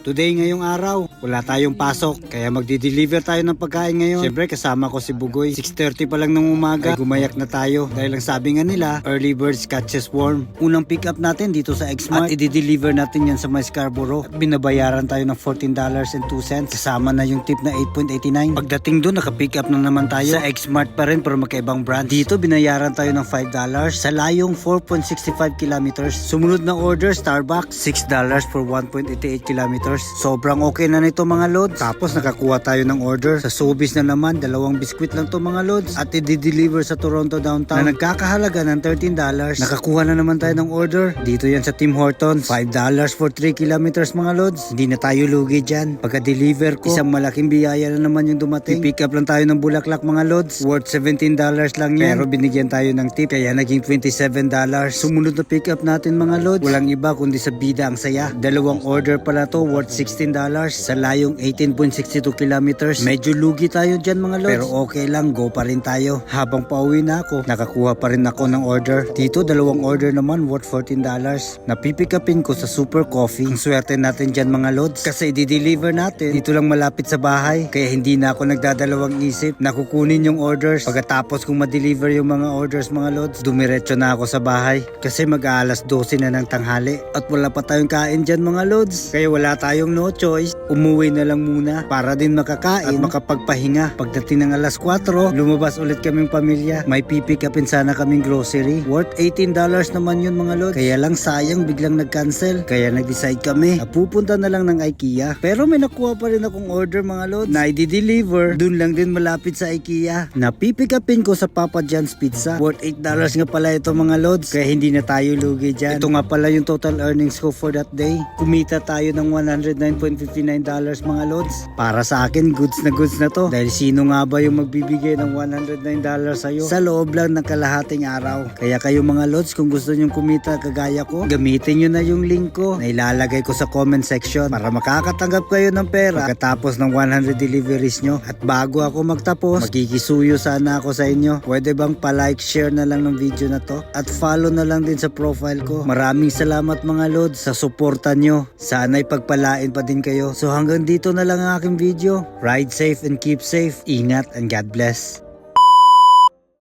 Today ngayong araw, wala tayong pasok, kaya magdi-deliver tayo ng pagkain ngayon. Siyempre kasama ko si Bugoy. 6:30 pa lang ng umaga, ay gumayak na tayo. Dahil ang sabi nga nila, early birds catches worm. Unang pick up natin dito sa Xmart, at i-deliver natin yan sa may Scarborough. At binabayaran tayo ng $14.02, kasama na yung tip na 8.89. Pagdating doon, naka-pick up na naman tayo. Sa Xmart pa rin pero magkaibang brand. Dito binayaran tayo ng $5 sa layong 4.65 kilometers. Sumunod na order, Starbucks, $6 for 1.88 kilometers. Sobrang okay na nito mga loads. Tapos nakakuha tayo ng order sa Sobeys na naman, 2 biskwit lang to mga loads, at i-deliver sa Toronto downtown na nagkakahalaga ng $13. Nakakuha na naman tayo ng order dito yan sa Tim Hortons, $5 for 3 kilometers mga loads. Hindi na tayo lugi dyan. Pagka-deliver ko, isang malaking biyaya na naman yung dumating. I-pick up lang tayo ng bulaklak mga loads, worth $17 lang yan, pero binigyan tayo ng tip kaya naging $27. Sumunod na pick up natin mga loads, walang iba kundi sa Bida ang Saya. 2 order pala to, worth $16 sa layong 18.62 kilometers. Medyo lugi tayo dyan mga lods, pero okay lang, go pa rin tayo. Habang pauwi na ako, nakakuha pa rin ako ng order. Dito 2 order naman, worth $14. Napipick upin ko sa Super Coffee. Ang swerte natin dyan mga lods, kasi i-deliver natin dito lang malapit sa bahay, kaya hindi na ako nagdadalawang isip na kukunin yung orders. Pagkatapos kong ma-deliver yung mga orders mga lods, dumiretso na ako sa bahay kasi mag-aalas 12 na ng tanghali at wala pa tayong kain dyan mga lods, kaya wala tayong no choice, umuwi na lang muna para din makakain at makapagpahinga. Pagdating ng alas 4, lumabas ulit kaming pamilya. May pipick upin sana kaming grocery, worth $18 naman yun mga lods, kaya lang sayang biglang nag-cancel, kaya nag-decide kami na pupunta na lang ng IKEA. Pero may nakuha pa rin akong order mga lods na i-deliver dun lang din malapit sa IKEA. Napipick upin ko sa Papa John's Pizza, worth $8 nga pala ito mga lods, kaya hindi na tayo lugi dyan. Ito nga pala yung total earnings ko for that day. Kumita tayo ng $109.59 mga lods. Para sa akin, goods na to, dahil sino nga ba yung magbibigay ng $109 sa'yo sa loob lang ng kalahating araw. Kaya kayo mga lods, kung gusto nyong kumita kagaya ko, gamitin nyo na yung link ko na ilalagay ko sa comment section para makakatanggap kayo ng pera pagkatapos ng 100 deliveries nyo. At bago ako magtapos, magkikisuyo sana ako sa inyo. Pwede bang pa-like, share na lang ng video na to at follow na lang din sa profile ko. Maraming salamat mga lods sa suporta nyo. Sana'y pagpalain pa din kayo. So hanggang dito na lang ang aking video. Ride safe and keep safe. Ingat and God bless.